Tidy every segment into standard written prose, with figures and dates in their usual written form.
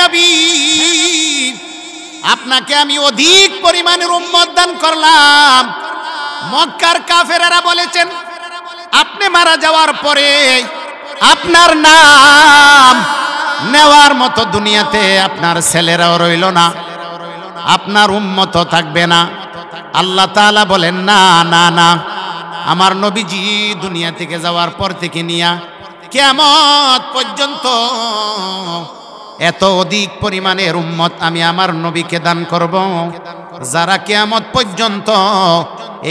নবী, আপনাকে আমি অধিক পরিমাণের উম্মত দান করলাম। মক্কার কাফেরেরা বলেছেন আপনি মারা যাওয়ার পরে আপনার নাম নেওয়ার মতো দুনিয়াতে আপনার ছেলেরাও রইল না, আপনার উম্মত থাকবে না। আল্লাহ তাআলা বলেন না না না, আমার নবীজি দুনিয়া থেকে যাওয়ার পর থেকে নিয়া কিয়ামত পর্যন্ত এত অধিক পরিমাণের উম্মত আমি আমার নবীকে দান করব, যারা কিয়ামত পর্যন্ত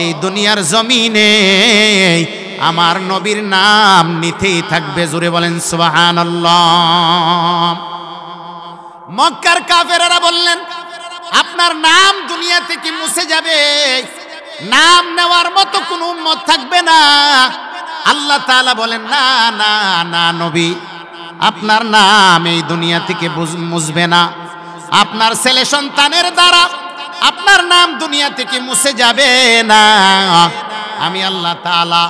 এই দুনিয়ার জমিনে আমার নবীর নাম নিতেই থাকবে। জোরে বলেন সুবহানাল্লাহ। মক্কার কাফেরেরা বললেন আপনার নাম দুনিয়া থেকে মুছে যাবে, নাম নেওয়ার মতো কোনো উম্মত থাকবে না। আল্লাহ তাআলা বলেন না না না নবী, আপনার নাম এই দুনিয়া থেকে মুছবে না, আপনার ছেলে সন্তানের দ্বারা আপনার নাম দুনিয়া থেকে মুছে যাবে না। আমি আল্লাহ তাআলা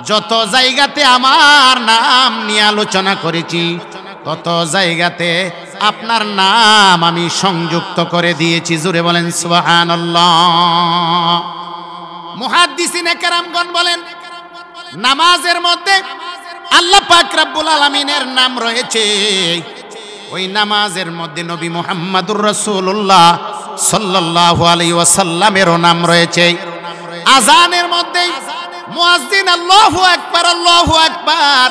যত জায়গাতে আমার নাম নিয়ে আলোচনা করেছি তত জায়গাতে আপনার নাম আমি সংযুক্ত করে দিয়েছি। জোরে বলেন সুবহানাল্লাহ। মুহাদ্দিসিনে কেরামগণ বলেন নামাজের মধ্যে আল্লাহ পাক রব্বুল আলামিনের নাম রয়েছে, ওই নামাজের মধ্যে নবী মুহাম্মদুর রাসূলুল্লাহ সাল্লাল্লাহু আলাইহি ওয়াসাল্লামেরও নাম রয়েছে। আযানের মধ্যে মুয়াজ্জিন আল্লাহু আকবার আল্লাহু আকবার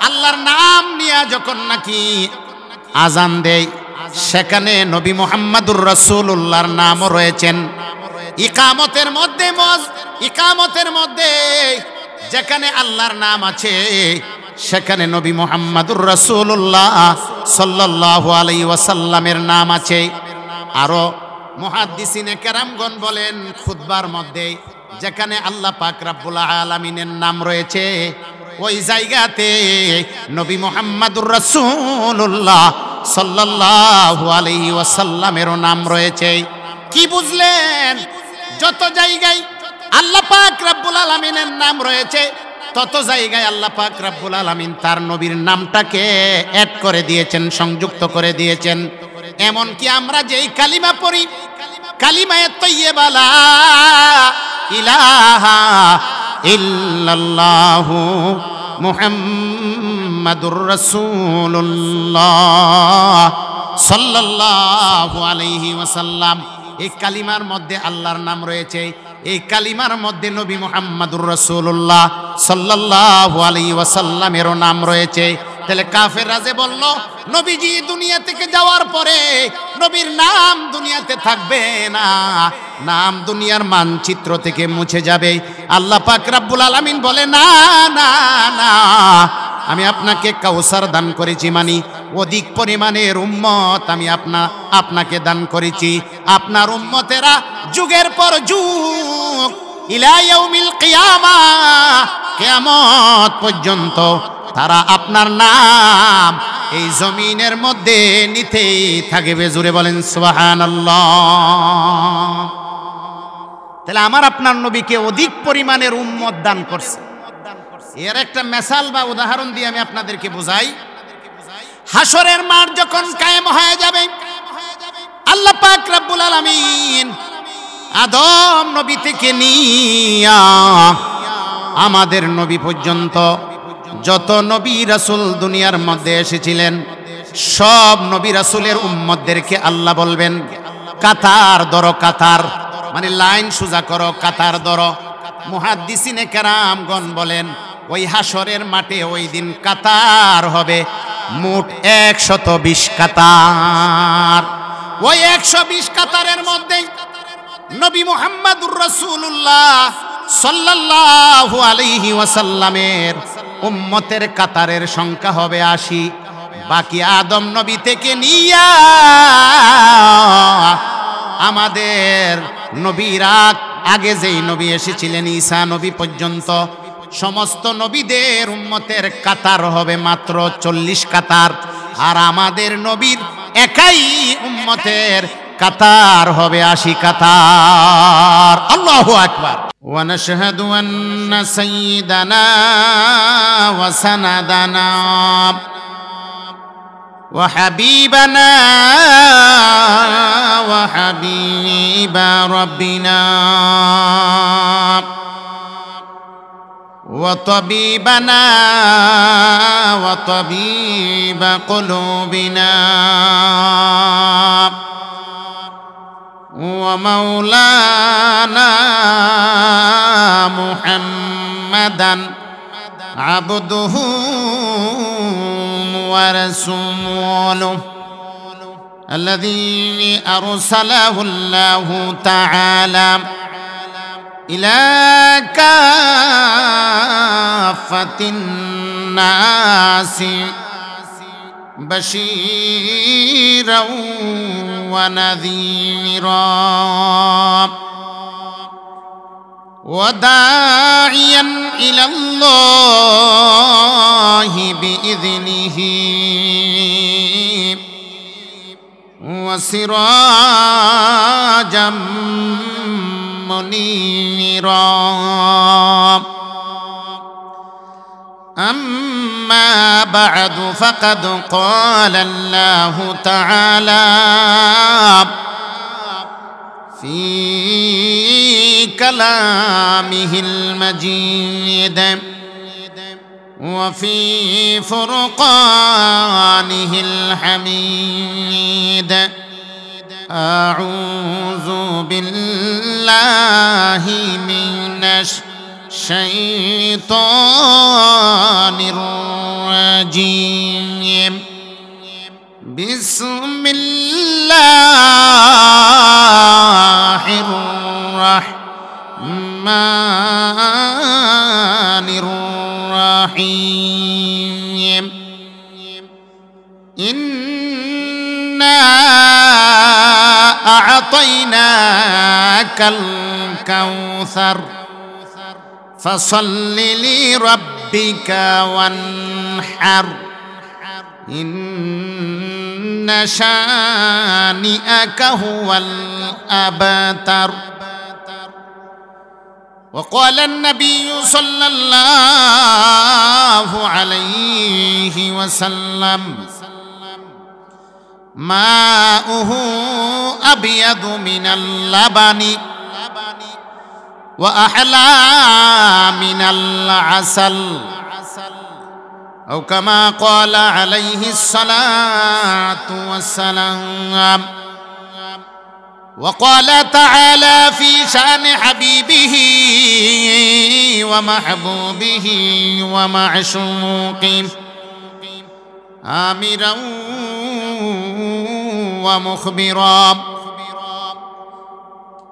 আল্লাহর নাম নিয়ে যখন নাকি আযান দেয় সেখানে নবী মুহাম্মদুর রাসূলুল্লাহর নামও রয়েছেন। ইকামতের মধ্যে যেখানে আল্লাহর নাম আছে সেখানে নবী মুহাম্মদুর রাসূলুল্লাহ সাল্লাল্লাহু আলাইহি ওয়াসাল্লামের নাম আছে। আরো মুহাদ্দিসিনে কেরামগণ বলেন খুতবার মধ্যে যেখানে আল্লাহ পাক রব্বুল আলামিনের নাম রয়েছে ওই জায়গাতে নবী মুহাম্মদুর রাসূলুল্লাহ সাল্লাল্লাহু আলাইহি ওয়াসাল্লামেরও নাম রয়েছে। কি বুঝলেন? যত জায়গায় আল্লাহ পাক রব্বুল আলামিনের নাম রয়েছে তত জায়গায় আল্লাহ পাক রব্বুল আলামিন তার নবীর নামটাকে অ্যাড করে দিয়েছেন, সংযুক্ত করে দিয়েছেন। এমন কি আমরা যেই কালিমা পড়ি, কালিমায়ে তাইয়্যিবা লা ইলাহা ইল্লাল্লাহু মুহাম্মাদুর রাসূলুল্লাহ সাল্লাল্লাহু আলাইহি ওয়াসাল্লাম, এই কালিমার মধ্যে আল্লাহর নাম রয়েছে, এই কালিমার মধ্যে নবী মুহাম্মদুর রাসূলুল্লাহ সাল্লাল্লাহু আলাইহি ওয়াসাল্লামেরও নাম রয়েছে। তাহলে কাফেররা যে বলল নবীজি দুনিয়া থেকে যাওয়ার পরে নবীর নাম দুনিয়াতে থাকবে না, নাম দুনিয়ার মানচিত্র থেকে মুছে যাবে, আল্লাহ পাক রব্বুল আলামিন বলে না না না, আমি আপনাকে কাউসার দান করেছি, মানে অধিক পরিমাণের উম্মত আমি আপনাকে দান করেছি। আপনার উম্মতেরা যুগের পর যুগ ইলা ইয়াউমিল কিয়ামা, কিয়ামত পর্যন্ত তারা আপনার নাম এই জমিনের মধ্যে নিতেই থাকবে। জোরে বলেন সুবহানাল্লাহ। তাহলে আমার আপনার নবীকে অধিক পরিমাণের উম্মত দান করছে। এর একটা মিসাল বা উদাহরণ দিয়ে আমি আপনাদেরকে বুঝাই। হাসরের মাঠ যখন কায়েম হয়ে যাবে, আল্লাহ পাক রব্বুল আলামিন আদম নবী থেকে নিয়া আমাদের নবী পর্যন্ত যত নবী রাসূল দুনিয়ার মধ্যে এসেছিলেন সব নবী রাসূলের উম্মতদেরকে আল্লাহ বলবেন কাতার ধরো, কাতার মানে লাইন সোজা করো, কাতার ধরো। মুহাদ্দিসিনে কেরামগণ বলেন ওই হাসরের মাঠে ওই দিন কাতার হবে মোট 120 কাতার। ওই 120 কাতারের মধ্যে নবী মুহাম্মদুর রাসূলুল্লাহ সাল্লাল্লাহু আলাইহি ওয়াসাল্লামের উম্মতের কাতারের সংখ্যা হবে 80। বাকি আদম নবী থেকে নিয়া আমাদের নবীরা আগে যেই নবী এসেছিলেন ঈসা নবী পর্যন্ত সমস্ত নবীদের উম্মতের কাতার হবে মাত্র 40 কাতার, আর আমাদের নবীর একাই উম্মতের কাতার হবে 80 কাতার। আল্লাহু আকবার। ওয়া নাশহাদু আন্না সাইয়্যিদানা ওয়া সানাদানা وحبيبنا وحبيب ربنا وطبيبنا وطبيب قلوبنا ومولانا محمدا عبده ورسوله الذي أرسله الله تعالى إلى كافة الناس بشيرا ونذيرا وداعيا إلى الله بإذنه وسراجا منيرا. أما بعد فقد قال الله تعالى في كلامه المجيد وفي فرقانه الحميد: أعوذ بالله من الشيطان الرجيم. بسم الله الرحمن الرحيم. إنا أعطيناك الكوثر فصل لربك وانحر إن شانئك هو الأبتر. وقال النبي صلى الله عليه وسلم: ماؤه أبيض من اللبن وأحلى من العسل، أو كما قال عليه الصلاة والسلام. وقال تعالى في شأن حبيبه ومحبوبه ومعشوقه آمرا ومخبرا: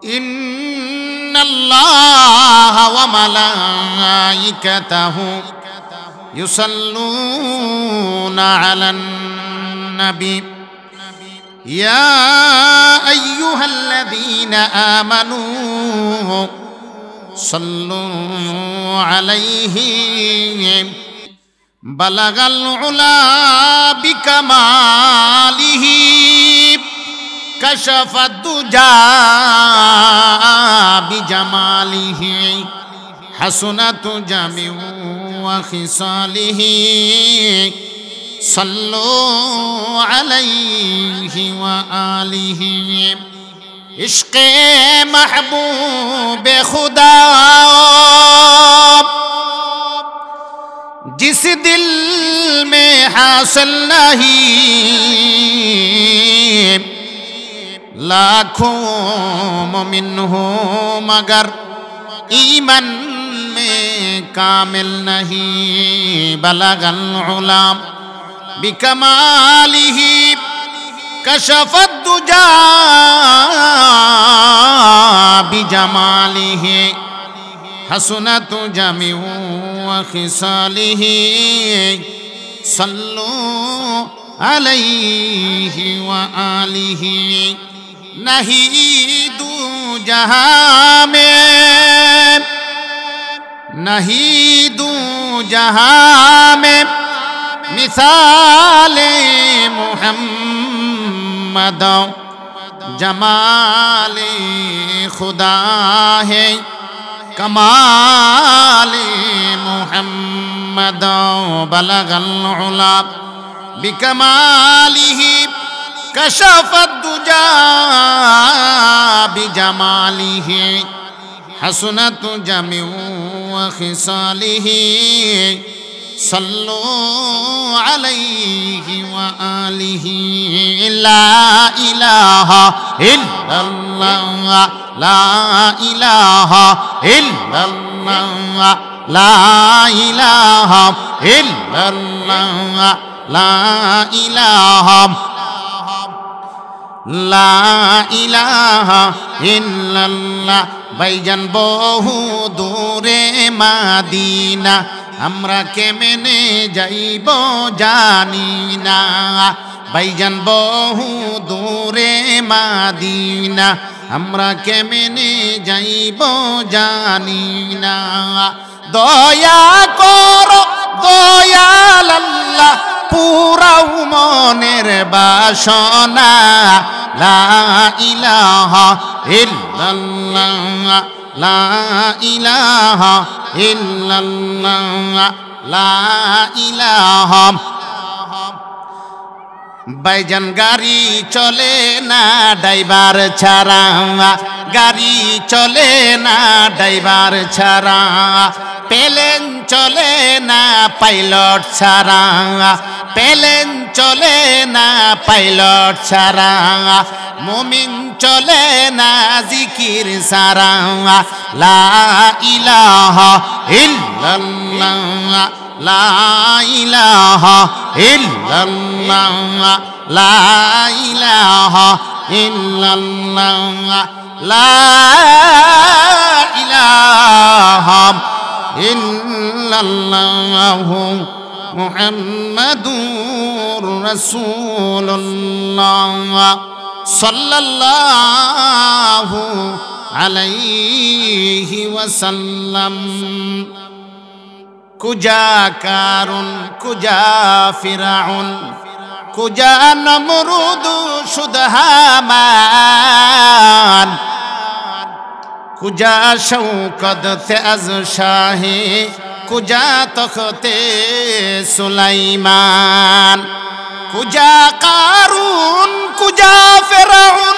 إن الله وملائكته يصلون على النبي يا أيها الذين آمنوا صلوا عليه بلغ العلا بكماله كشف الدجى بجماله حسنت جميع وخصاله صلوا عليه وآله. عشق محبوب خدا जिस दिल में हासिल नहीं लाखों मोमिन हो मगर ईमान में कामिल नहीं। बलगल उला बिकमालिही कशफत दुजा बिजमालिही हसनत जमीउ वखिसालिही सल्लु अलैहि व आलिही। नहीं दू जहां में नहीं दू जहां में मिसाले मुहम्मद जमाले खुदा है कमाले मुहम्मद बलगल उला বিকামালিহি কাশাফাদ দুজা বিজামালিহি হাসনাতু জামিউ ওয়া খিসালিহি সাল্লু আলাইহি ওয়া আলিহি লা ইলাহা ইল্লাল্লাহ লা ইলাহা ইল্লাল্লাহ লা ইলাহা ইল্লাল্লাহ লা ইলাহা লা ইলাহা ইল্লাল্লাহ। ভাইজান বহু দূরে মাদিনা, আমরা কেমনে যাইব জানি না। ভাইজান বহু দূরে মাদিনা, আমরা কেমনে যাইব জানি না। দয়া করো দয়াল আল্লাহ, পুরাও মনের বাসনা। লা ইলাহা ইল্লাল্লাহ লা ইলাহা ইল্লাল্লাহ লা ইলাহা। ভাইজান গাড়ি চলে না ড্রাইভার ছাড়া, গাড়ি চলে না ড্রাইভার ছাড়া, প্লেন চলে না পাইলট ছাড়া, প্লেন চলে না পাইলট ছাড়া, মুমিন চলে না জিকির ছাড়া। লা ইলাহা ইল্লাল্লাহ লা ইলাহা ইল্লাল্লাহ লা ইলাহা ইল্লাল্লাহ লা ইলাহা ইল্লাল্লাহ মুহাম্মাদুর রাসূলুল্লাহ সাল্লাল্লাহু আলাইহি ওয়াসাল্লাম। কুজা কারুন কুজা ফিরাউন কুজা নমরুদ সুদহামান, কুজা শৌকত তেজ শাহে কুজা তখতে সুলাইমান। কুজা কারুন কুজা ফিরাউন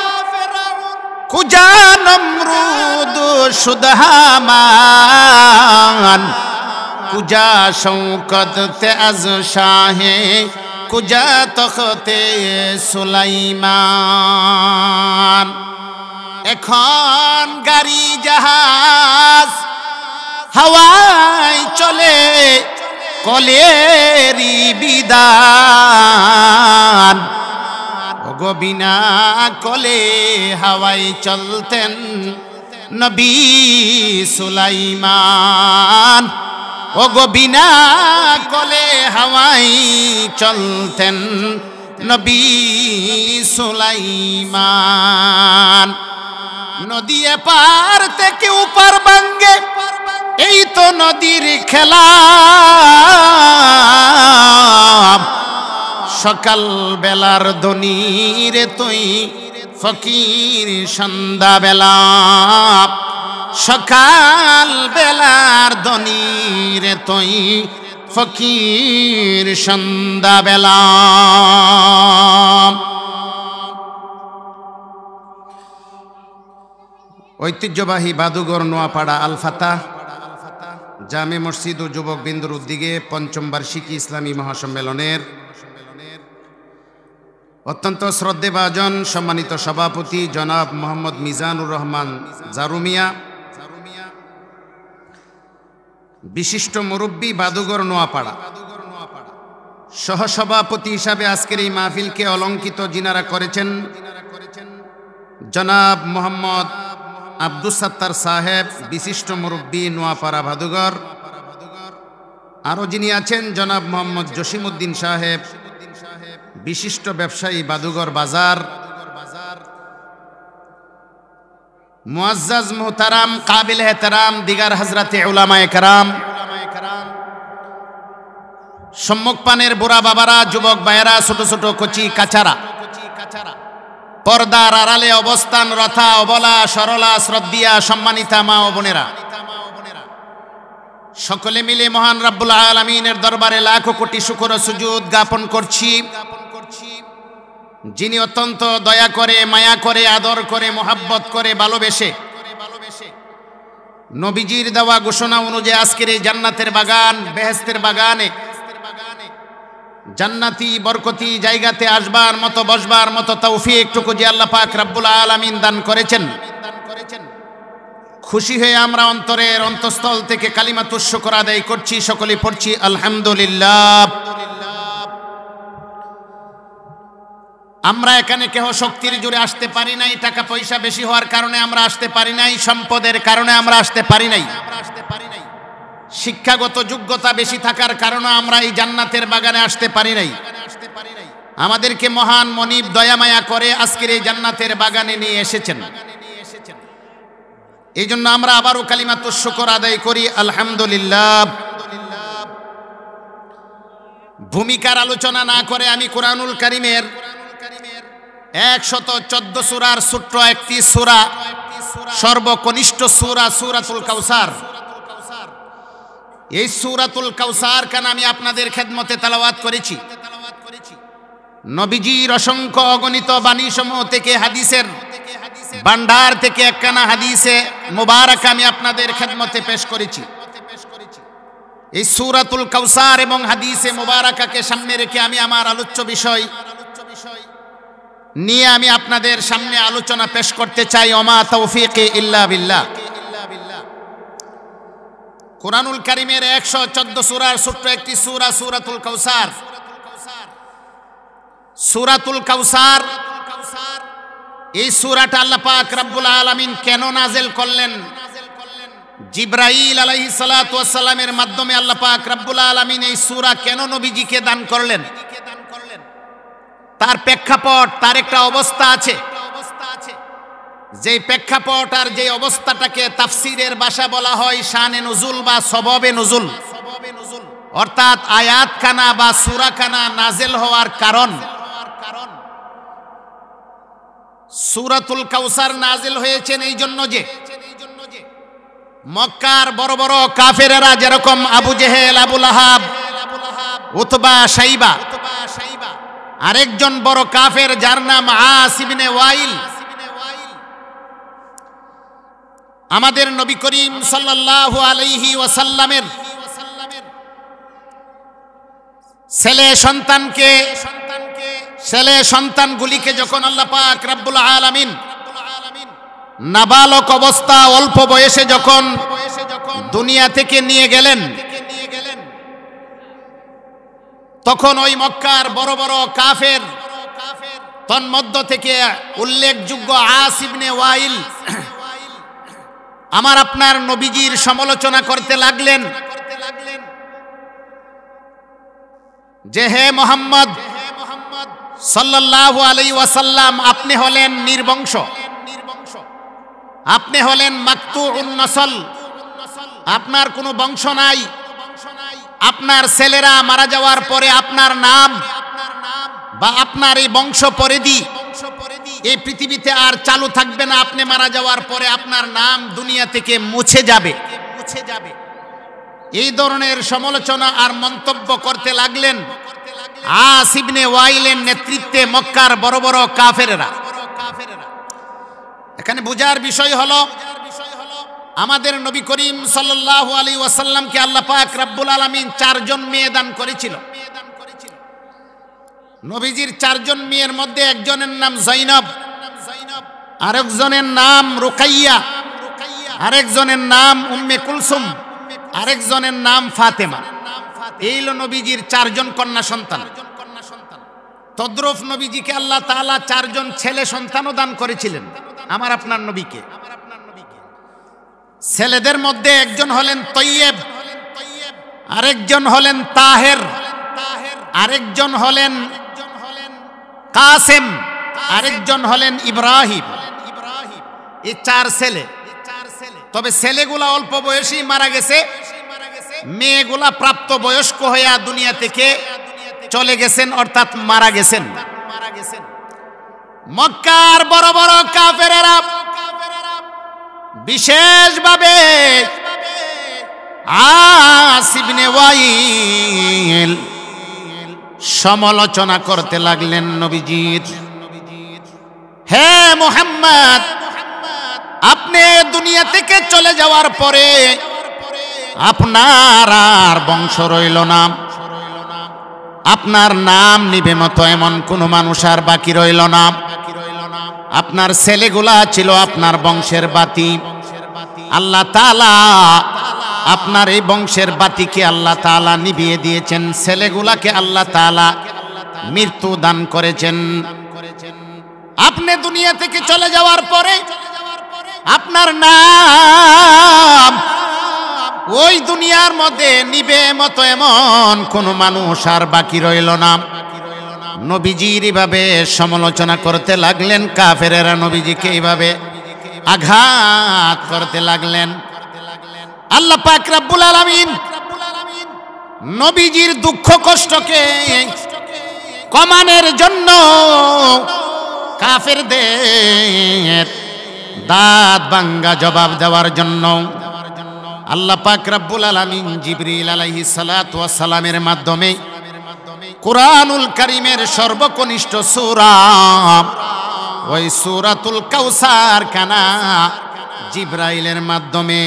কুজা নমরুদ সুদহামান, কুজা শৌকত তেজ শাহে কুজা তখতে সুলাইমান। এখন গাড়ি জাহাজ হাওয়ায় চলে কলেরি বিদান, ওগো বিনা কলে হাওয়ায় চলতেন নবী সুলাইমান। ওগো বিনা কলে হাওয়ায় চলতেন নবী সুলাইমান। নদী পার থেকে উপার ভাঙ্গে, এই তো নদীর খেলা। সকাল বেলার দনির তুই ফকির সন্ধ্যা বেলা, সকাল বেলার দনির তুই ফকির সন্ধ্যা বেলা। ঐতিহ্যবাহী বাদুগর নোয়াপাড়া আল ফাতাহ জামে মসজিদ ও যুবক বিন্দুর উদ্যোগে পঞ্চম বার্ষিকী ইসলামী মহাসম্মেলনের অত্যন্ত শ্রদ্ধেভাজন সম্মানিত সভাপতি জনাব মোহাম্মদ মিজানুর রহমান জারুমিয়া, বিশিষ্ট মুরব্বী বাদুগর নোয়াপাড়া, সহসভাপতি হিসাবে আজকের এই মাহফিলকে অলঙ্কিত যিনারা করেছেন জনাব মোহাম্মদ আব্দুস সাত্তার সাহেব, বিশিষ্ট মুরব্বী নোয়াপাড়া বাদুগর। আরও যিনি আছেন জনাব মোহাম্মদ জসিমউদ্দিন সাহেব, বিশিষ্ট ব্যবসায়ী বাদুগর বাজার। মুআজ্জাজ মুহতারাম কাবিল এহতারাম দিগার হযরতে উলামায়ে কেরাম, সম্মুখপানের বুড়া বাবারা, যুবক ভাইয়েরা, ছোট ছোট কচি কাচারা, পর্দার আড়ালে অবস্থান রথা অবলা সরলা শ্রদ্ধিয়া সম্মানিতা মা ও বোনেরা, সকলে মিলে মহান রব্বুল আলামিনের দরবারে লাখো কোটি শুকর ও সুজুদ জ্ঞাপন করছি, যিনি অত্যন্ত দয়া করে, মায়া করে, আদর করে, মোহাব্বত করে, ভালোবেসে নবীজির দেওয়া ঘোষণা অনুযায়ী আজকের এই জান্নাতের বাগান, বেহেশতের বাগানে জান্নাতি বরকতি জায়গাতে আসবার মতো, বসবার মতো তৌফিকটুকু যে আল্লাহ পাক রব্বুল আলামিন দান করেছেন, খুশি হয়ে আমরা অন্তরের অন্তঃস্থল থেকে কালিমাতুশ শুকর আদায় করছি। সকলে পড়ছি আলহামদুলিল্লাহ। আমরা এখানে কেহ শক্তির জোরে আসতে পারি নাই, টাকা পয়সা বেশি হওয়ার কারণে আমরা আসতে পারি নাই, সম্পদের কারণে আমরা আসতে পারি নাই, শিক্ষাগত যোগ্যতা বেশি থাকার কারণে আমরা এই জান্নাতের বাগানে আসতে পারি নাই। আমাদেরকে মহান মনিব দয়ামায়া করে আজকের এই জান্নাতের বাগানে নিয়ে এসেছেন। এই জন্য আমরা আবারও কালিমাতুশ শুকর আদায় করি আলহামদুলিল্লাহ। ভূমিকার আলোচনা না করে আমি কুরআনুল কারীমের 114 সূরার ছোট্ট একটি সূরা, সর্বকনিষ্ঠ সূরা সূরাতুল কাউসার, এই সূরাতুল কাউসার কান আমি আপনাদের খেদমতে তেলাওয়াত করেছি। নবীজির অসংখ্য অগণিত বাণী সমূহ থেকে, হাদিসের ভান্ডার থেকে একখানা হাদিসে মুবারক আমি আপনাদের খেদমতে পেশ করেছি। এই সূরাতুল কাউসার এবং হাদিসে মুবারাকাকে সামনে রেখে আমি আমার আলোচ্য বিষয় নিয়ে আমি আপনাদের সামনে আলোচনা পেশ করতে চাই। ওমা তৌফিকি ইল্লা বিল্লাহ। কুরআনুল কারীমের 114 সূরার ছোট্ট একটি সূরা সূরাতুল কাউসার। সূরাতুল কাউসার, এই সূরাটা আল্লাহ পাক রব্বুল আলামিন কেন নাযিল করলেন? জিবরাইল আলাইহিস সালাতু ওয়াস সালামের মাধ্যমে আল্লাহ পাক রব্বুল আলামিন এই সূরা কেন নবীজিকে দান করলেন? তার প্রেক্ষাপট, তার একটা অবস্থা আছে, যে প্রেক্ষাপট আর যে অবস্থাটাকে তাফসীরের ভাষা বলা হয় শানে নুজুল বা সববে নুজুল, অর্থাৎ আয়াত খানা বা সূরা খানা নাযিল হওয়ার কারণ। সূরাতুল কাউসার নাযিল হয়েছেন এই জন্য যে মক্কার বড় বড় কাফেরেরা, যেরকম আবু জেহেল, আবু লাহাব, উতবা, শাইবা, আরেকজন বড় কাফের যার নাম আস ইবনে ওয়াইল, আমাদের নবী করিম সাল্লাল্লাহু আলাইহি ওয়াসাল্লামের ছেলে সন্তানগুলিকে যখন আল্লাহ পাক রব্বুল আলামিন নাবালক অবস্থা, অল্প বয়সে যখন দুনিয়া থেকে নিয়ে গেলেন, তখন ওই মক্কার বড় বড় কাফের তন্মধ্য থেকে উল্লেখযোগ্য আস ইবনে ওয়াইল আমার আপনার নবীজির সমালোচনা করতে লাগলেন যে হে মুহাম্মদ সাল্লাল্লাহু আলাইহি ওয়াসাল্লাম, আপনি হলেন নির্বংশ, আপনি হলেন মাকতুউন নসল, আপনার কোনো বংশ নাই, আপনার ছেলেরা মারা যাওয়ার পরে আপনার নাম বা আপনার এই বংশ পরিধি এই পৃথিবীতে আর চালু থাকবে না। আপনি মারা যাওয়ার পরে আপনার নাম দুনিয়া থেকে মুছে যাবে। এই ধরনের সমালোচনা আর মন্তব্য করতে লাগলেন আস ইবনে ওয়াইলের নেতৃত্বে মক্কার বড় বড় কাফেরেরা। এখানে বুঝার বিষয় হলো, আমাদের নবী করিম সাল্লাল্লাহু আলাইহি ওয়াসাল্লামকে আল্লাহ পাক রব্বুল আলামিন 4 জন মেয়ে দান করেছিল। নবীজির 4 জন মেয়ের মধ্যে একজনের নাম যায়নব, আরেকজনের নাম রুকাইয়া, আরেকজনের নাম উম্মে কুলসুম, আরেকজনের নাম ফাতেমা। এই হলো নবীজির 4 জন কন্যা সন্তান। তদ্রুপ নবীজিকে আল্লাহ তাআলা 4 জন ছেলে সন্তানও দান করেছিলেন আমার আপনার নবীকে। ছেলেদের মধ্যে একজন হলেন তৈয়ব, আরেকজন হলেন তাহের, আরেকজন হলেন কাসেম, আরেকজন হলেন ইব্রাহিম। এই 4 ছেলে। তবে ছেলেগুলা অল্প বয়সেই মারা গেছে, মেয়েগুলা প্রাপ্ত বয়স্ক হয়ে দুনিয়া থেকে চলে গেছেন, অর্থাৎ মারা গেছেন। মক্কার বড় বড় কাফেরেরা বিশেষভাবে আস ইবনে ওয়াইল সমালোচনা করতে লাগলেন নবীজির। হে মুহাম্মদ, আপনি দুনিয়া থেকে চলে যাওয়ার পরে আপনার আর বংশ রইল না, আপনার নাম নিবে মতো এমন কোন মানুষ আর বাকি রইল না। আপনার ছেলেগুলা ছিল আপনার বংশের বাতি। আল্লাহ তাআলা আপনার এই বংশের বাতিকে আল্লাহ তাআলা নিভিয়ে দিয়েছেন, ছেলেগুলাকে আল্লাহ তাআলা মৃত্যু দান করেছেন। আপনি দুনিয়া থেকে চলে যাওয়ার পরে আপনার নাম ওই দুনিয়ার মধ্যে নিবে মতো এমন কোন মানুষ আর বাকি রইল না। নবীজির এইভাবে সমালোচনা করতে লাগলেন, কাফেরেরা নবীজিকে এইভাবে আঘাত করতে লাগলেন। আল্লাহ পাক রব্বুল আলামিন নবীজির দুঃখ কষ্টকে কমানোর জন্য কাফেরদের দাঁত ভাঙ্গা জবাব দেওয়ার জন্য আল্লাহ পাক রব্বুল আলামিন জিবরিল আলাইহিস সালাতু ওয়াস সালামের মাধ্যমে কুরআনুল কারীমের সর্বকনিষ্ঠ সূরা ওই সূরাতুল কাউসার কানা জিবরাইলের মাধ্যমে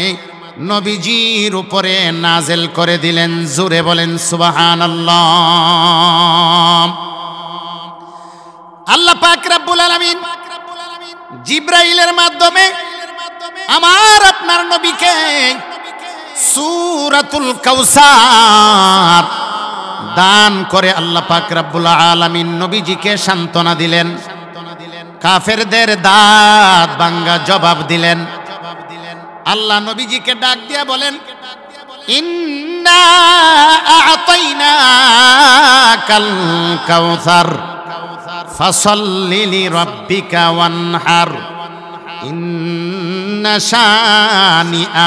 নবীজির উপরে নাজেল করে দিলেন। জোরে বলেন সুবহানাল্লাহ। আল্লাহ পাক রব্বুল আলামিন জিবরাইলের মাধ্যমে আমার আপনার নবীকে সূরাতুল কাউসার দান করে আল্লাহ পাক রব্বুল আলামিন নবীজিকে সান্ত্বনা দিলেন, কাফেরদের দাঁত ভাঙ্গা জবাব দিলেন। আল্লাহ নবীজিকে ডাক দিয়া বলেন, ইন্না আ'তাইনাকাল কাউসার ফাসাল্লি লিরাব্বিকা ওয়ানহার ইন্না শানিআকা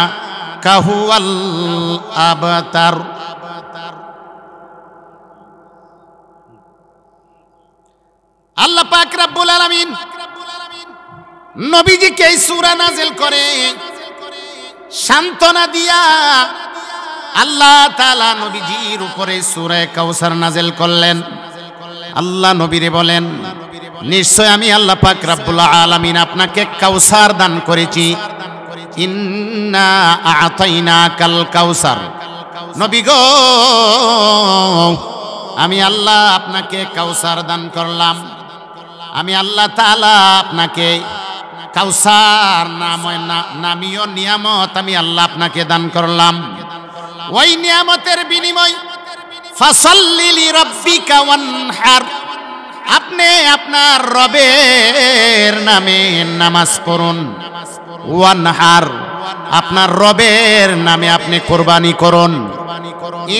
হুয়াল আবতার। আল্লাহ পাক রব্বুল আলামিন নবীজিকে এই সূরা নাযিল করে সান্ত্বনা দিয়া আল্লাহ তাআলা নবীজির উপরে সূরা কাউসার নাযিল করলেন। আল্লাহ নবীরে বলেন, নিশ্চয় আমি আল্লাহ পাক রব্বুল আলামিন আপনাকে কাউসার দান করেছি। ইন্না আ'তাইনাকাল কাউসার, নবী গো আমি আল্লাহ আপনাকে কাউসার দান করলাম। আমি আল্লাহ তাআলা আপনাকে কাউসার নামীয় নিয়ামত আমি আল্লাহ আপনাকে দান করলাম। ওই নিয়ামতের বিনিময় ফাসাল্লি লিরাব্বিকা ওয়ানহার, আপনি আপনার রবের নামে নামাজ পড়ুন। ওয়ানহার, আপনার রবের নামে আপনি কুরবানি করুন।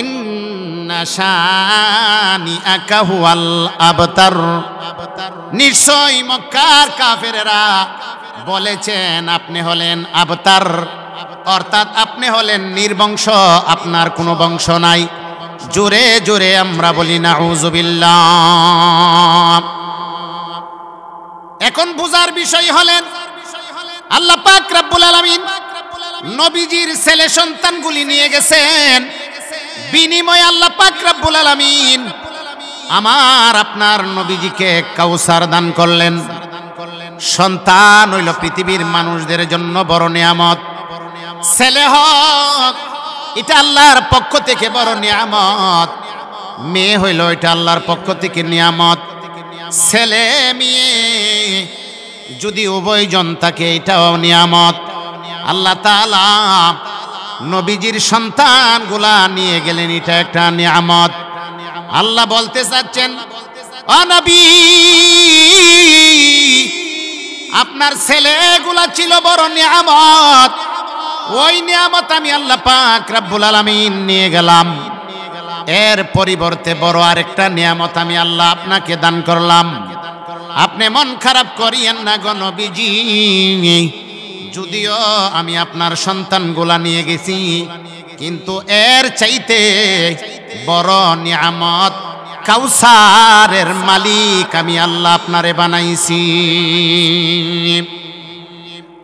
ইন্না শানিআকা হুয়াল আবতার, নিশ্চয় মক্কার কাফেরেরা বলেছেন আপনি হলেন আবতার, অর্থাৎ আপনি হলেন নির্বংশ, আপনার কোনো বংশ নাই। জোরে জোরে আমরা বলি নাউযুবিল্লাহ। এখন বুঝার বিষয় হলেন আল্লাহ পাক রব্বুল আলামিন নবীজির ছেলে সন্তানগুলি নিয়ে গেছেন, বিনিময়ে আল্লাহ পাক রব্বুল আলামিন আমার আপনার নবীজিকে কাউসার দান করলেন। সন্তান হইল পৃথিবীর মানুষদের জন্য বড় নিয়ামত। ছেলে হোক এটা আল্লাহর পক্ষ থেকে বড় নিয়ামত, মেয়ে হইল এটা আল্লাহর পক্ষ থেকে নিয়ামত। ছেলে মেয়ে যদি উভয়জন থাকে এটাও নিয়ামত। আল্লাহ তাআলা নবীজির সন্তানগুলা নিয়ে গেলেন, এটা একটা নিয়ামত। আল্লাহ বলতে চাচ্ছেন, ও নবী আপনার ছেলেগুলা ছিল বড় নিয়ামত, ওই নিয়ামত আমি আল্লাহ পাক রব্বুল আলামিন নিয়ে গেলাম। এর পরিবর্তে বড় আরেকটা নিয়ামত আমি আল্লাহ আপনাকে দান করলাম। আপনি মন খারাপ করিয়েন না গো নবীজি, যদিও আমি আপনার সন্তানগুলা নিয়ে গেছি, কিন্তু এর চাইতে বড় নিয়ামত কাউসারের মালিক আমি আল্লাহ আপনারে বানাইছি।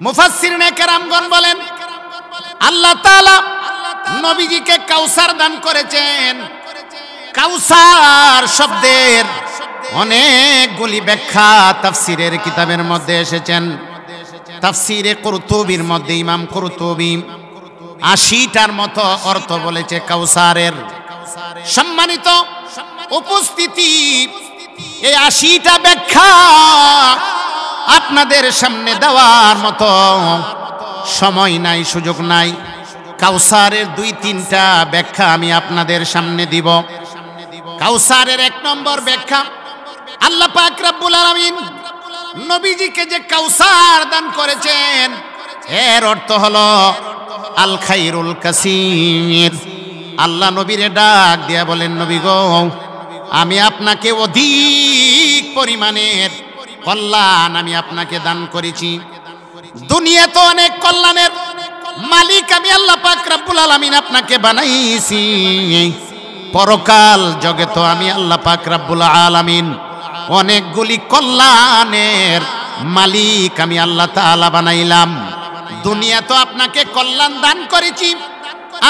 মুফাসসিরিনে কেরামগণ বলেন আল্লাহ তাআলা নবীজিকে কাউসার দান করেছেন। কাউসার শব্দের অনেকগুলি ব্যাখ্যা তাফসীরের কিতাবের মধ্যে এসেছেন। তাফসীরে কুরতুবীর মধ্যে ইমাম কুরতুবী ৮০টার মতো অর্থ বলেছে কাউসারের। সম্মানিত উপস্থিতি, এই ৮০টা ব্যাখ্যা আপনাদের সামনে দেওয়ার মতো সময় নাই, সুযোগ নাই। কাউসারের ২-৩টা ব্যাখ্যা আমি আপনাদের সামনে দিব। কাউসারের ১ নম্বর ব্যাখ্যা, আল্লাহ পাক রব্বুল আলামিন নবীজিকে যে কাউসার দান করেছেন, এর অর্থ হলো আল খাইরুল কাসীর। আল্লাহ নবীরে ডাক দিয়া বলেন, নবী গো, আমি আপনাকে অধিক পরিমাণের কল্যাণ আমি আপনাকে দান করেছি। দুনিয়াতে অনেক কল্যাণের মালিক আমি আল্লাহ পাক রব্বুল আলামিন আপনাকে বানাইছি। পরকাল জগতে আমি আল্লাহ পাক রব্বুল আলামিন অনেকগুলি কল্যাণের মালিক আমি আল্লাহ তাআলা বানাইলাম। দুনিয়াতে আপনাকে কল্যাণ দান করেছি,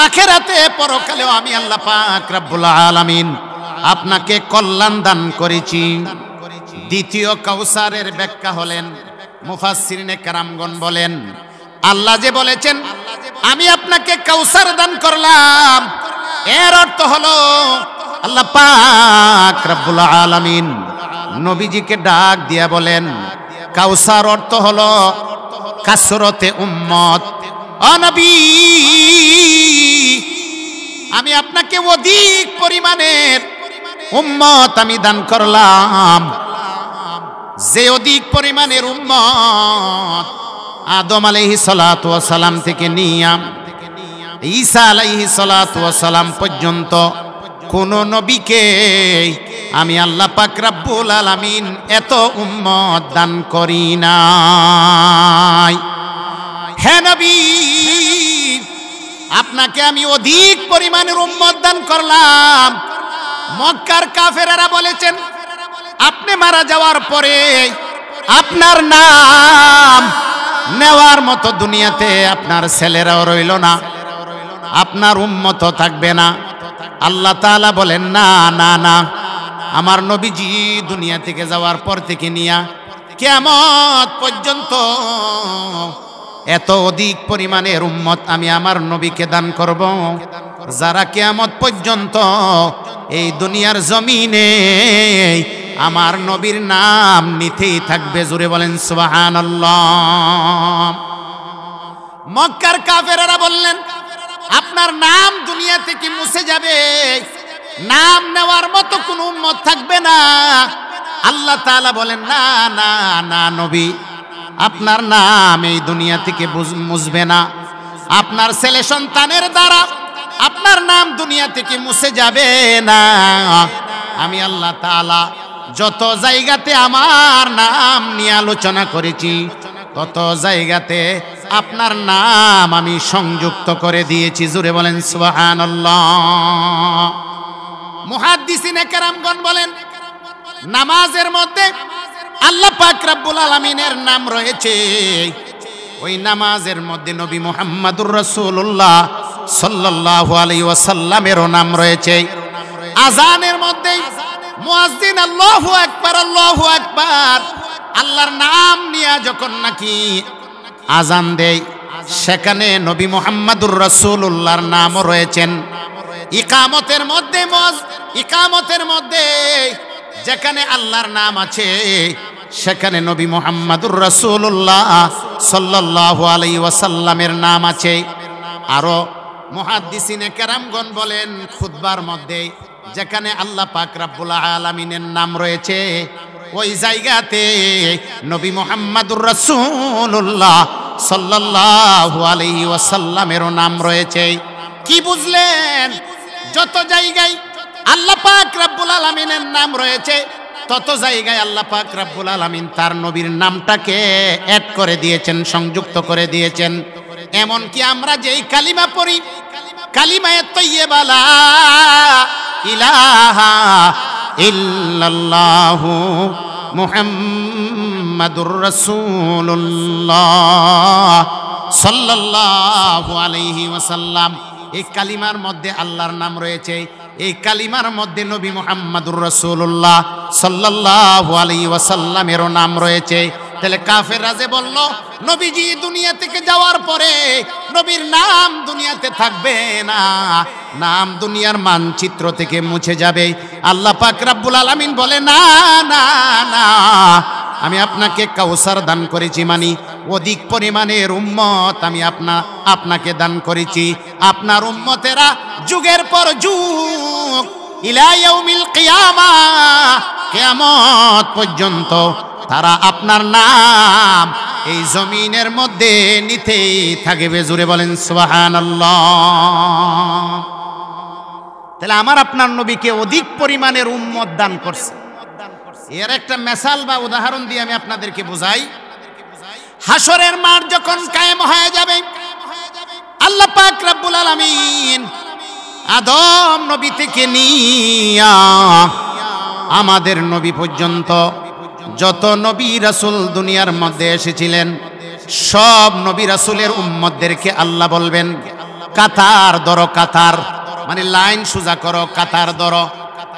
আখিরাতে পরকালেও আমি আল্লাহ পাক রব্বুল আলামিন আপনাকে কল্যাণ দান করেছি। দ্বিতীয় কাউসারের ব্যাখ্যা হলেন, মুফাসসিরিনে কেরামগণ বলেন, আল্লাহ যে বলেছেন আমি আপনাকে কাউসার দান করলাম, এর অর্থ হলো আল্লাহ পাক রব্বুল আলামিন নবীজিকে ডাক দিয়া বলেন, কাউসার অর্থ হলো কাসরতে উম্মত। ও নবী, আমি আপনাকে অধিক পরিমাণের উম্মত আমি দান করলাম। যে অধিক পরিমাণের উম্মত আদম আলাইহিস সালাতু ওয়াস সালাম থেকে নিয়া ঈসা আলাইহিস সালাতু ওয়াস সালাম পর্যন্ত কোন নবীকে আমি আল্লাহ পাক রব্বুল আলামিন এত উম্মত দান করি নাই। হে নবী, আপনাকে আমি অধিক পরিমাণের উম্মত দান করলাম। মক্কার কাফেরেরা বলেছেন, আপনি মারা যাওয়ার পরে আপনার নাম নেওয়ার মতো দুনিয়াতে আপনার ছেলেরাও রইল না, আপনার উম্মত থাকবে না। আল্লাহ তাআলা বলেন, না না না, আমার নবীজি দুনিয়া থেকে যাওয়ার পর থেকে নিয়া কিয়ামত পর্যন্ত এত অধিক পরিমাণের উম্মত আমি আমার নবীকে দান করব, যারা কিয়ামত পর্যন্ত এই দুনিয়ার জমিনে আমার নবীর নাম নিতেই থাকবে। জোরে বলেন সুবহানাল্লাহ। মক্কার কাফেরেরা বললেন, আপনার নাম দুনিয়া থেকে মুছে যাবে, নাম নেওয়ার মতো কোনো উম্মত থাকবে না। আল্লাহ তাআলা বলেন, না না না নবী, আপনার নাম এই দুনিয়া থেকে মুছবে না। আপনার ছেলে সন্তানের দ্বারা আপনার নাম দুনিয়া থেকে মুছে যাবে না। আমি আল্লাহ তাআলা যত জায়গাতে আমার নাম নিয়ে আলোচনা করেছি, তত জায়গাতে আপনার নাম আমি সংযুক্ত করে দিয়েছি। জোরে বলেন সুবহানাল্লাহ। মুহাদ্দিসিনে কেরামগণ বলেন, নামাজের মধ্যে আল্লাহ পাক রব্বুল আলামিনের নাম রয়েছে। ওই নামাজের মধ্যে নবী মুহাম্মদুর রাসূলুল্লাহ সাল্লাল্লাহু আলাইহি ওয়াসাল্লামেরও নাম রয়েছে। আযানের মধ্যে মুয়াজ্জিন আল্লাহু আকবার আল্লাহু আকবার আল্লাহর নাম নিয়ে যখন নাকি আযান দেয়, সেখানে নবী মুহাম্মদুর রাসূলুল্লাহর নামও রয়েছেন। ইকামতের মধ্যে যেখানে আল্লাহর নাম আছে, সেখানে নবী মুহাম্মদুর রাসূলুল্লাহ সাল্লাল্লাহু আলাইহি ওয়াসাল্লামের নাম আছে। আরো মুহাদ্দিসিনে কেরামগণ বলেন, খুতবার মধ্যে যেখানে আল্লাহ পাক রব্বুল আলামিনের নাম রয়েছে, ওই জায়গাতে নবী মুহাম্মদুর রাসূলুল্লাহ সাল্লাল্লাহু আলাইহি ওয়াসাল্লামেরও নাম রয়েছে। কি বুঝলেন? যত জায়গায় আল্লাহ পাক রব্বুল আলামিনের নাম রয়েছে, তত জায়গায় আল্লাহ পাক রব্বুল আলামিন তার নবীর নামটাকে অ্যাড করে দিয়েছেন, সংযুক্ত করে দিয়েছেন। এমন কি আমরা যেই কালিমা পড়ি, কালিমায়ে তাইয়্যিবা লা ইলাহা ইল্লাল্লাহু মুহাম্মাদুর রাসূলুল্লাহ সাল্লাল্লাহু আলাইহি ওয়াসাল্লাম, এই কালিমার মধ্যে আল্লাহর নাম রয়েছে, এই কালিমার মধ্যে নবী মুহাম্মদুর রাসূলুল্লাহ সাল্লাল্লাহু আলাইহি ওয়াসাল্লামেরও নাম রয়েছে। তাহলে কাফেররা যে বলল নবীজি দুনিয়া থেকে যাওয়ার পরে নবীর নাম দুনিয়াতে থাকবে না, নাম দুনিয়ার মানচিত্র থেকে মুছে যাবে, আল্লাহ পাক রব্বুল আলামিন বলে না না না, আমি আপনাকে কাউসার দান করেছি, মানে অধিক পরিমাণের উম্মত আমি আপনাকে দান করেছি। আপনার উম্মতেরা যুগের পর যুগ ইলা ইয়াউমিল কিয়ামা, কিয়ামত পর্যন্ত তারা আপনার নাম এই জমিনের মধ্যে নিতেই থাকবে। জুড়ে বলেন সুবহানাল্লাহ। তাহলে আমার আপনার নবীকে অধিক পরিমাণের উম্মত দান করছে। এর একটা মিসাল বা উদাহরণ দিয়ে আমি আপনাদেরকে বুঝাই। হাসরের মাঠ যখন কায়েম হয়ে যাবে, আল্লাহ পাক রব্বুল আলামিন আদম নবী থেকে নিয়া আমাদের নবী পর্যন্ত যত নবী রাসূল দুনিয়ার মধ্যে এসেছিলেন, সব নবী রাসূলের উম্মতদেরকে আল্লাহ বলবেন কাতার ধরো, কাতার মানে লাইন সোজা করো, কাতার ধরো।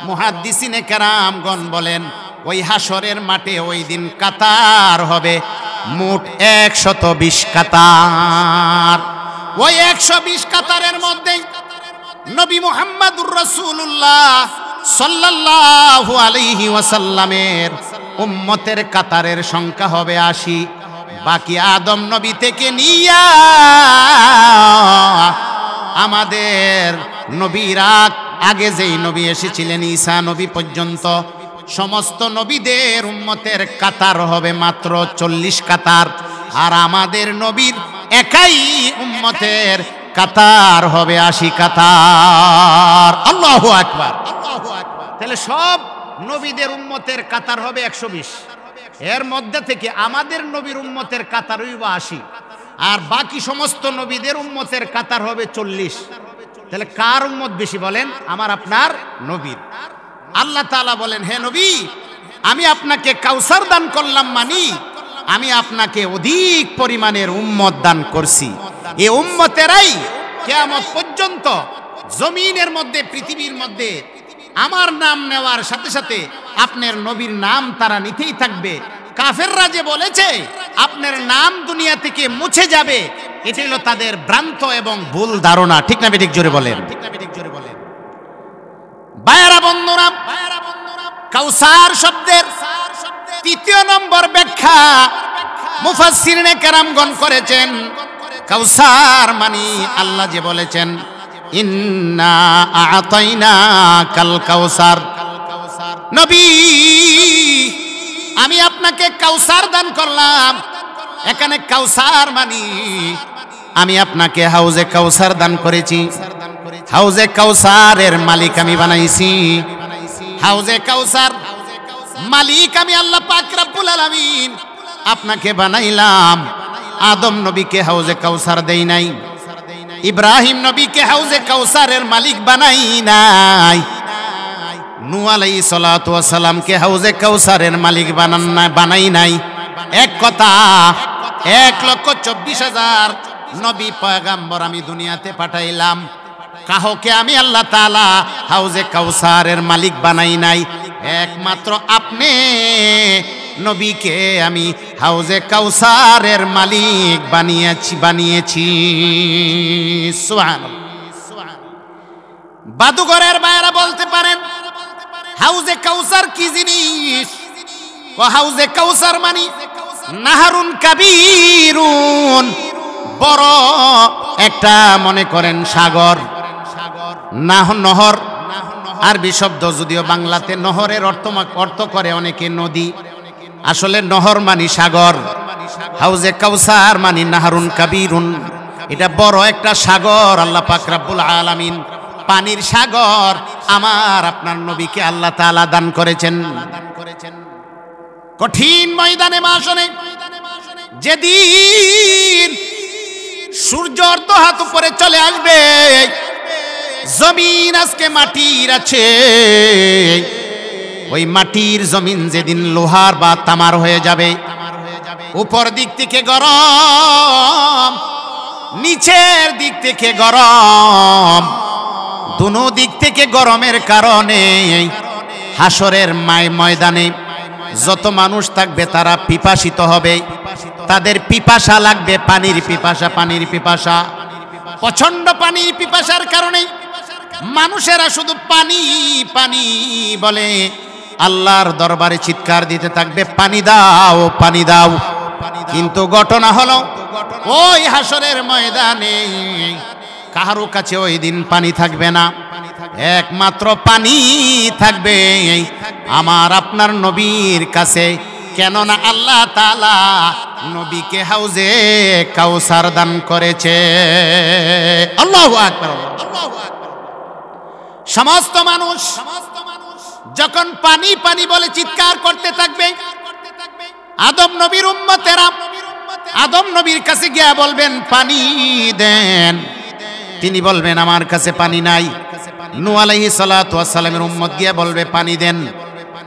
মুহাদ্দিসিনে কেরামগণ বলেন ওই হাসরের মাঠে ওই দিন কাতার হবে মোট 120 কাতার। ওই 120 কাতারের মধ্যে নবী মুহাম্মদুর রাসূলুল্লাহ সাল্লাল্লাহু আলাইহি ওয়াসাল্লামের উম্মতের কাতারের সংখ্যা হবে 80। বাকি আদম নবী থেকে নিয়া আমাদের নবীরা আগে যেই নবী এসেছিলেন ঈসা নবী পর্যন্ত সমস্ত নবীদের উম্মতের কাতার হবে মাত্র 40 কাতার, আর আমাদের নবীর একাই উম্মতের কাতার হবে 80 কাতার। আল্লাহু আকবার। তাহলে সব নবীদের উম্মতের কাতার হবে 120, এর মধ্যে থেকে আমাদের নবীর উম্মতের কাতার হইব 80, আর বাকি সমস্ত নবীদের উম্মতের কাতার হবে 40। তাহলে কার উম্মত বেশি বলেন? আমার আপনার নবীর। আল্লাহ তাআলা বলেন, হে নবী, আমি আপনাকে কাউসার দান করলাম, মানি আমি আপনাকে অধিক পরিমাণের উম্মত দান করছি। এই উম্মতেরাই কিয়ামত পর্যন্ত জমিনের মধ্যে, পৃথিবীর মধ্যে আমার নাম নেওয়ার সাথে সাথে আপনার নবীর নাম তারা নিতেই থাকবে। কাফেররা যে বলেছে আপনার নাম দুনিয়া থেকে মুছে যাবে, এটা হলো তাদের ভ্রান্ত এবং ভুল ধারণা। ঠিক না বেঠিক? জোরে বলেন। ভাইয়েরা বন্ধুরা, কাউসার শব্দের 3 নম্বর ব্যাখ্যা মুফাসসিরিনে কেরামগণ করেছেন। কাউসার মানে আল্লাহ যে বলেছেন ইন্না আ'তাইনাকাল কাউসার, নবী আমি আপনাকে কাউসার দান করলাম। এখানে কাউসার মানে আমি আপনাকে হাউজে কাউসার দান করেছি। হাউজে কাউসারের মালিক আমি বানাইছি। হাউজে কাউসার মালিক আমি আল্লাহ পাক রব্বুল আলামিন আপনাকে বানাইলাম। আদম নবীকে হাউজে কাউসার দেই নাই, ইব্রাহিম নবীকে হাউজে কাউসারের মালিক বানাই নাই, নূহ আলাইহিস সালাতু ওয়াস সালামকে হাউজে কাউসারের মালিক বানাই নাই। এক কথা 1,24,000 নবী পয়গাম্বর আমি দুনিয়াতে পাঠাইলাম, কাহকে আমি আল্লাহ তাআলা হাউজে কাউসারের মালিক বানাই নাই। একমাত্র আপনি নবীকে আমি হাউজে কাউসারের মালিক বানিয়েছি। সুবহানাল্লাহ। বাদুঘরের বাইরা বলতে পারেন হাউজে কাউসার কি জিনিস? হাউজে কাউসার মানে নাহারুন কাবীরুন, বড় একটা মনে করেন সাগর। নহর আরবি শব্দ, যদিও বাংলাতে নহরের অর্থ করে অনেকে নদী, আসলে নহর মানে সাগর। হাউজে কাউসার মানে নাহারুন কাবীরুন, এটা বড় একটা সাগর। আল্লাহ পাক রব্বুল আলামিন পানির সাগর আমার আপনার নবীকে আল্লাহ তাআলা দান করেছেন। কঠিন ময়দানে মাশরে যেদিন সূর্য অর্ধ হাত উপরে চলে আসবে, জমিন আজকে মাটির আছে, ওই মাটির জমিন যেদিন লোহার বা তামার হয়ে যাবে, উপর দিক থেকে গরম, নিচের দিক থেকে গরম, দুনো দিক থেকে গরমের কারণে হাসরের ময়দানে যত মানুষ থাকবে তারা পিপাসিত হবে, তাদের পিপাসা লাগবে, পানির পিপাসা, প্রচন্ড পানির পিপাসার কারণে মানুষেরা শুধু পানি পানি বলে আল্লাহর দরবারে চিৎকার দিতে থাকবে, পানি দাও পানি দাও। কিন্তু ঘটনা হলো ওই হাসরের ময়দানে কারো কাছে ওই দিন পানি থাকবে না, একমাত্র পানি থাকবে আমার আপনার নবীর কাছে। কেননা আল্লাহ তাআলা নবীকে হাউজে কাউসার দান করেছে। আল্লাহু আকবার। সমস্ত মানুষ যখন পানি পানি বলে চিৎকার করতে থাকবে, আদম নবীর উম্মতেরা আদম নবীর কাছে গিয়া বলবেন পানি দেন, তিনি বলবেন আমার কাছে পানি নাই। নূহ আলাইহিস সালাতু ওয়াস সালামের উম্মত গিয়া বলবে পানি দেন,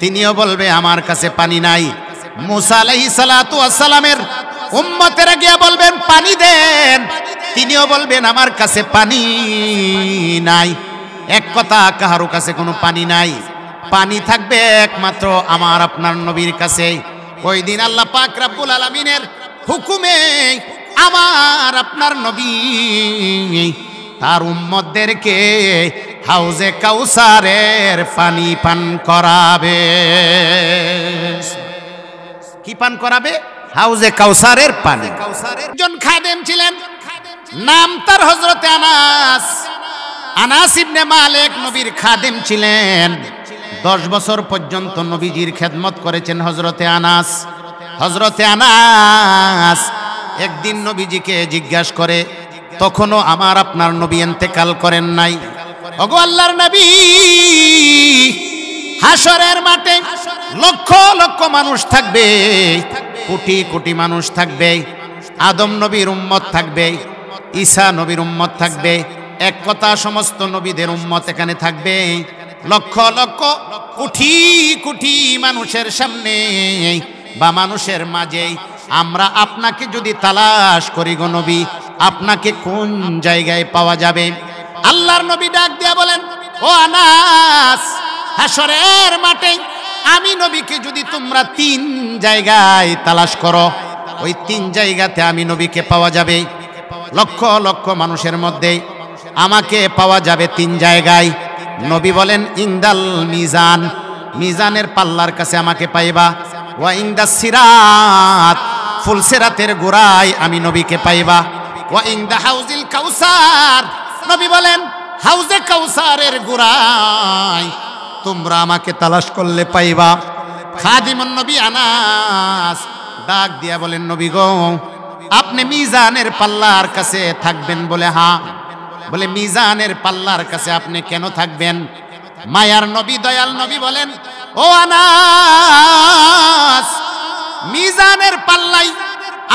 তিনিও বলবে আমার কাছে পানি নাই। মূসা আলাইহিস সালাতু ওয়াস সালামের উম্মতেরা গিয়া বলবেন পানি দেন, তিনিও বলবেন আমার কাছে পানি নাই। এক কথা, কাহারো কাছে কোনো পানি নাই, পানি থাকবে একমাত্র আমার আপনার নবীর কাছে। ওই দিন আল্লাহ পাক রব্বুল আলামিনের হুকুমে আমার আপনার নবী তার উম্মতদেরকে হাউজে কাউসারের পানি পান করাবে। কি পান করাবে? হাউজে কাউসারের পানি। একজন খাদেম ছিলেন, নাম তার হযরতে আনাস। আনাস ইবনে মালিক নবীর খাদেম ছিলেন। 10 বছর পর্যন্ত নবীজির খেদমত করেছেন হযরতে আনাস। হযরতে আনাস একদিন নবীজিকে জিজ্ঞাসা করে, তখনও আমার আপনার নবী ইন্তেকাল করেন নাই, ওগো আল্লাহর নবী, হাসরের মাঠে লক্ষ লক্ষ মানুষ থাকবে, কোটি কোটি মানুষ থাকবে, আদম নবীর উম্মত থাকবে, ঈসা নবীর উম্মত থাকবে, এক কথা সমস্ত নবীদের উম্মত এখানে থাকবে, লক্ষ লক্ষ কোটি কোটি মানুষের সামনে বা মানুষের মাঝে আমরা আপনাকে যদি তালাশ করি গো নবী, আপনাকে কোন জায়গায় পাওয়া যাবে? আল্লাহর নবী ডাক দিয়া বলেন, ও আনাস, হাসরের মাঠে আমি নবীকে যদি তোমরা 3 জায়গায় তালাশ করো, ওই 3 জায়গাতে আমি নবীকে পাওয়া যাবে। লক্ষ লক্ষ মানুষের মধ্যে আমাকে পাওয়া যাবে 3 জায়গায়। নবী বলেন, ইনদাল মিজান, মিজানের পাল্লার কাছে আমাকে পাইবা, ওয়া ইনদাস সিরাত, ফুলসিরাতের গোড়ায় আমি নবীকে পাইবা, ওয়া ইনদা হাউজিল কাউসার, নবী বলেন হাউজে কাউসারের গোড়ায় তোমরা আমাকে তালাশ করলে পাইবা। খাদিমুন নবী আনাস ডাক দিয়া বলেন, নবী গো, আপনি মিজানের পাল্লার কাছে থাকবেন? বলে হ্যাঁ। বলে মিজানের পাল্লার কাছে আপনি কেন থাকবেন? মায়ার নবী, দয়াল নবী বলেন, ও আনাস, মিজানের পাল্লাই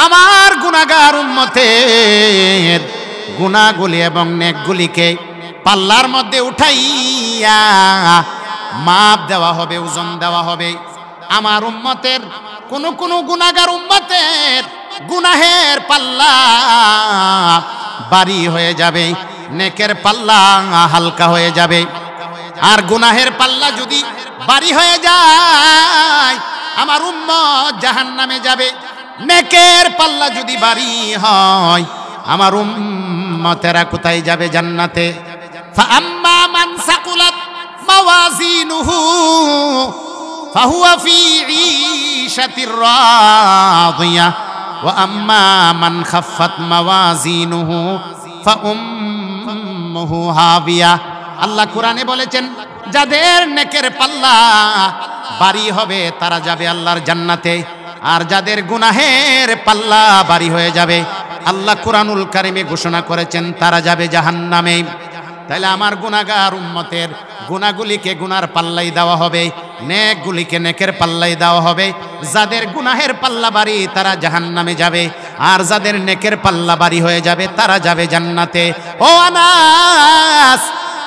আমার গুনাহগার উম্মতের গুনাহগুলি এবং নেকগুলিকে পাল্লার মধ্যে উঠাইয়া মাপ দেওয়া হবে, ওজন দেওয়া হবে। আমার উম্মতের কোন কোন গুনাহগার উম্মতের গুনাহের পাল্লা ভারী হয়ে যাবে, নেকের পাল্লা হালকা হয়ে যাবে। আর গুনাহের পাল্লা যদি ভারী হয়ে যায় আমার উম্মত জাহান্নামে যাবে। নেকের পাল্লা যদি ভারী হয় আমার উম্মতেরা কোথায় যাবে? জান্নাতে। ফাআম্মা মান সাকুলাত মাওয়াজিনুহু ফাহুয়া ফি ঈশাতির রাদিয়া ওয়া আম্মা মান খাফফাত মাওয়াজিনুহু ফাউম্মুহু হাবিয়া। আল্লাহ কোরআনে বলেছেন, যাদের নেকের পাল্লা ভারী হবে তারা যাবে আল্লাহর জান্নাতে, আর যাদের গুনাহের পাল্লা ভারী হয়ে যাবে আল্লাহ কুরআনুল কারীমে ঘোষণা করেছেন তারা যাবে জাহান্নামে। তাইলে আমার গুনাহগার উম্মতের গুনাহগুলিকে গুনার পাল্লাই দেওয়া হবে, নেকগুলিকে নেকের পাল্লাই দেওয়া হবে। যাদের গুনাহের পাল্লা ভারী তারা জাহান্নামে যাবে, আর যাদের নেকের পাল্লা ভারী হয়ে যাবে তারা যাবে জান্নাতে। ও আনাস,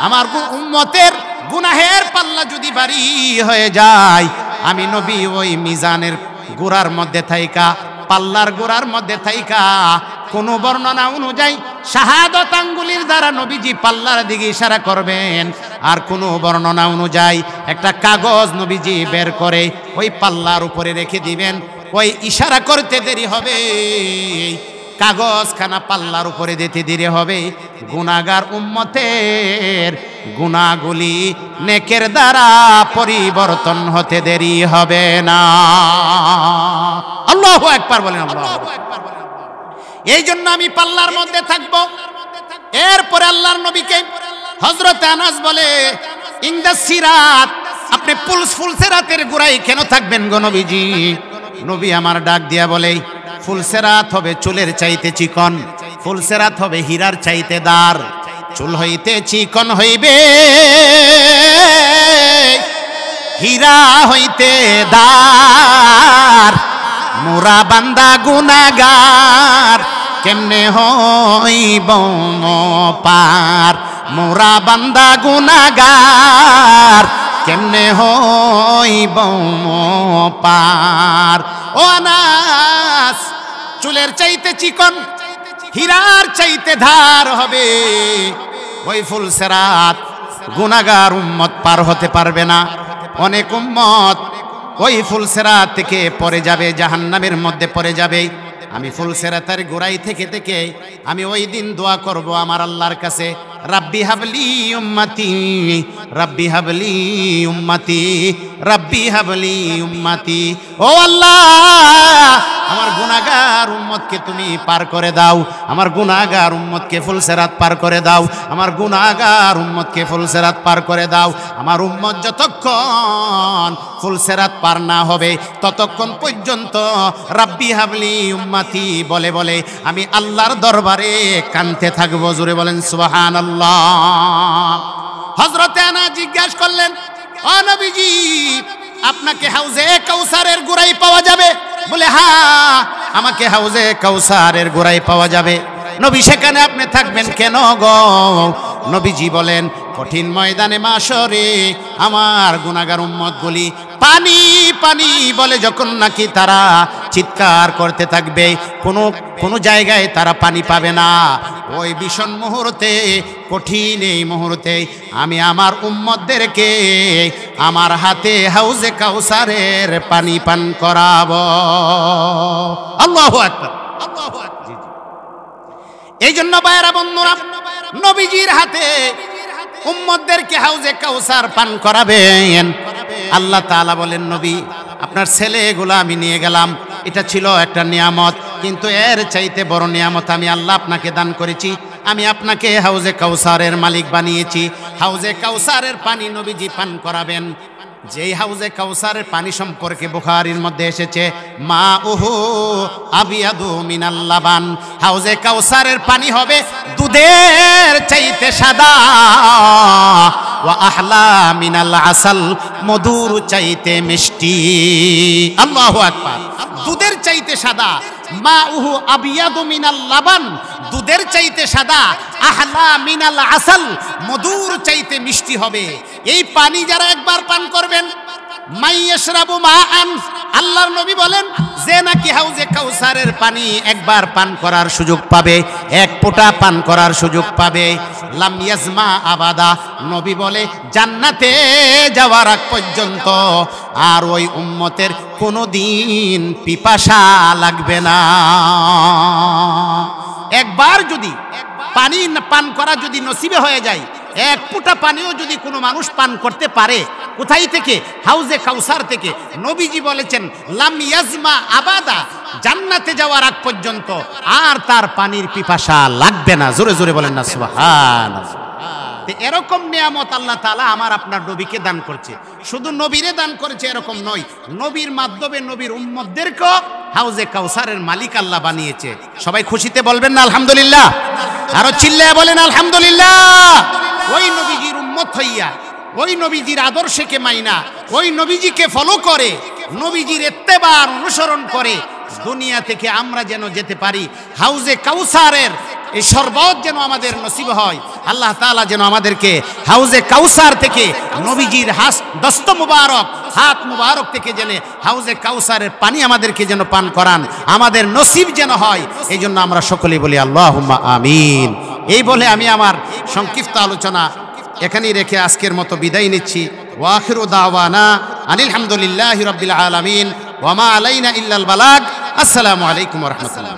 আমার উম্মতের গুনাহের পাল্লা যদি ভারী হয়ে যায় আমি নবী ওই মিজানের গোড়ার মধ্যে থাইকা, পাল্লার গোড়ার মধ্যে থাইকা কোন বর্ণনা অনুযায়ী শাহাদত আঙ্গুলির দ্বারা নবীজি পাল্লার দিকে ইশারা করবেন, আর কোন বর্ণনা অনুযায়ী একটা কাগজ নবীজি বের করে ওই পাল্লার উপরে রেখে দিবেন। ওই ইশারা করতে দেরি হবে, কাগজ খানা পাল্লার উপরে দিতে দেরি হবে, গুনাহগার উম্মতের গুনাহগুলি নেকের দ্বারা পরিবর্তন হতে দেরি হবে না। আল্লাহু আকবার বলেন। আল্লাহু আকবার। এই জন্য আমি পাল্লার মধ্যে থাকবো। এরপরে আল্লাহর নবীকে হযরত আনাস বলে, ইনদা সিরাত, আপনি ফুলসেরাতের গোড়ায় কেন থাকবেন গো নবীজি? নবী আমার ডাক দিয়া বলে, ফুলসেরাত হবে চুলের চাইতে চিকন, ফুলসেরাত হবে হীরার চাইতে দার। চুল হইতে চিকন হইবে, হীরা হইতে দার। মোরা বান্দা গুনাহগার কেমনে হইব পার, মোরা বান্দা গুনাহগার কেমনে হইব পার। ও আনাস, চুলের চাইতে চিকন, হীরার চাইতে ধার হবে ওই ফুলসেরাত। গুনাহগার উম্মত পার হতে পারবে না। অনেক উম্মত ওই ফুলসেরাত থেকে পড়ে যাবে, জাহান্নামের মধ্যে পড়ে যাবে। আমি ফুলসেরাতের গোড়াই থেকে থেকে আমি ওই দিন দোয়া করব আমার আল্লাহর কাছে, রাব্বি হাবলি উম্মতি, রাব্বি হাবলি উম্মতি, রাব্বি হাবলি উম্মতি। ও আল্লাহ, আমার গুনাহগার উম্মতকে তুমি পার করে দাও, আমার গুনাহগার উম্মতকে ফুলসেরাত পার করে দাও, আমার গুনাহগার উম্মতকে ফুলসেরাত পার করে দাও। আমার উম্মত যতক্ষণ ফুলসেরাত পার না হবে ততক্ষণ পর্যন্ত রাব্বি হাবলি উম্মতি বলে বলে আমি আল্লাহর দরবারে কাঁদতে থাকবো। জোরে বলেন সুবহানাল্লাহ। হযরতে আনাস জিজ্ঞাসা করলেন, ও নবীজি, আপনাকে হাউজে কাউসারের গোড়ায় পাওয়া যাবে? বলে হ্যাঁ, আমাকে হাউজে কাউসারের গোড়ায় পাওয়া যাবে। নবী, সেখানে আপনি থাকবেন কেন গো? নবীজি বলেন, কঠিন ময়দানে মাশরে আমার গুনাহগার উম্মতগুলি পানি পানি বলে যখন নাকি তারা চিৎকার করতে থাকবে, কোনো জায়গায় তারা পানি পাবে না, ওই ভীষণ মুহূর্তে, কঠিন এই মুহূর্তে আমি আমার উম্মতদেরকে আমার হাতে হাউজে কাউসারের পানি পান করাবো। আল্লাহু আকবার, আল্লাহু আকবার। এই জন্য ভাইরা বন্ধুরা, নবীজির হাতে উম্মতদেরকে হাউজে কাউসার পান করাবেন। আল্লাহ তাআলা বলেন, নবী, আপনার ছেলেগুলো আমি নিয়ে গেলাম, এটা ছিল একটা নিয়ামত, কিন্তু এর চাইতে বড় নিয়ামত আমি আল্লাহ আপনাকে দান করেছি। আমি আপনাকে হাউজে কাউসারের মালিক বানিয়েছি। হাউজে কাউসারের পানি নবীজি পান করাবেন। যেই হাউজে কাউসারের পানি সম্পর্কে বুখারীর মধ্যে এসেছে, মা উহু আবিয়াদু মিনাল লাবান, হাউজে কাউসারের পানি হবে দুধের চাইতে সাদা, ওয়া আহলা মিনাল আসাল, মধুর চাইতে মিষ্টি। আল্লাহু আকবার। দুধের চাইতে সাদা, মা উহু আবিয়াদু মিনাল লাবান, দুধের চাইতে সাদা, আহলা মিনাল আসাল, মধুর চাইতে মিষ্টি হবে। এই পানি যারা একবার পান করবেন, মাইয়াশরাবু মাআন, আল্লাহর নবী বলেন, যে নাকি হাউজে কাউসারের পানি একবার পান করার সুযোগ পাবে, এক ফোঁটা পান করার সুযোগ পাবে, লাম ইয়াজমা আবাদা, নবী বলে জান্নাতে যাওয়ার আগ পর্যন্ত আর ওই উম্মতের কোনোদিন পিপাসা লাগবে না। একবার যদি পানি পান করা যদি নসিবে হয়ে যায়, এক ফোঁটা পানিও যদি কোনো মানুষ পান করতে পারে, কোথায় থেকে? হাউজে কাউসার থেকে। নবীজি বলেছেন, লাম ইয়াজমা আবাদা, জান্নাতে যাওয়ার আগ পর্যন্ত আর তার পানির পিপাসা লাগবে না। জোরে জোরে বলেন না সুবহানাল্লাহ। এরকম নিয়ামত আল্লাহ তাআলা আমার আপনার নবীকে দান করছে। শুধু নবীরে দান করেছে এরকম নয়, নবীর মাধ্যমে নবীর উম্মতদেরকেও হাউজে কাউসারের মালিক আল্লাহ বানিয়েছে। সবাই খুশিতে বলবেন না আলহামদুলিল্লাহ? আরো চিল্লায়া বলেন আলহামদুলিল্লাহ। ওই নবীজির উম্মত হইয়া, ওই নবীজির আদর্শকে মাইনা, ওই নবীজিকে ফলো করে, নবীজির ইত্তেবার অনুসরণ করে দুনিয়া থেকে আমরা যেন যেতে পারি, হাউজে কাউসারের এই শরবত যেন আমাদের নসিব হয়। আল্লাহ তাআলা যেন আমাদেরকে হাউজে কাউসার থেকে নবীজির দস্ত মুবারক হাত মুবারক থেকে জেনে হাউজে কাউসারের পানি আমাদেরকে যেন পান করান, আমাদের নসিব যেন হয়। এই জন্য আমরা সকলেই বলি আল্লাহুম্মা আমিন। এই বলে আমি আমার সংক্ষিপ্ত আলোচনা এখানেই রেখে আজকের মতো বিদায় নিচ্ছি। ওয়া আখিরু দাওয়ানা আনিল হামদুলিল্লাহি রাব্বিল আলামিন ওয়া মা আলাইনা ইল্লাল বালাগ। আসসালামু আলাইকুম ওয়া রাহমাতুল্লাহ।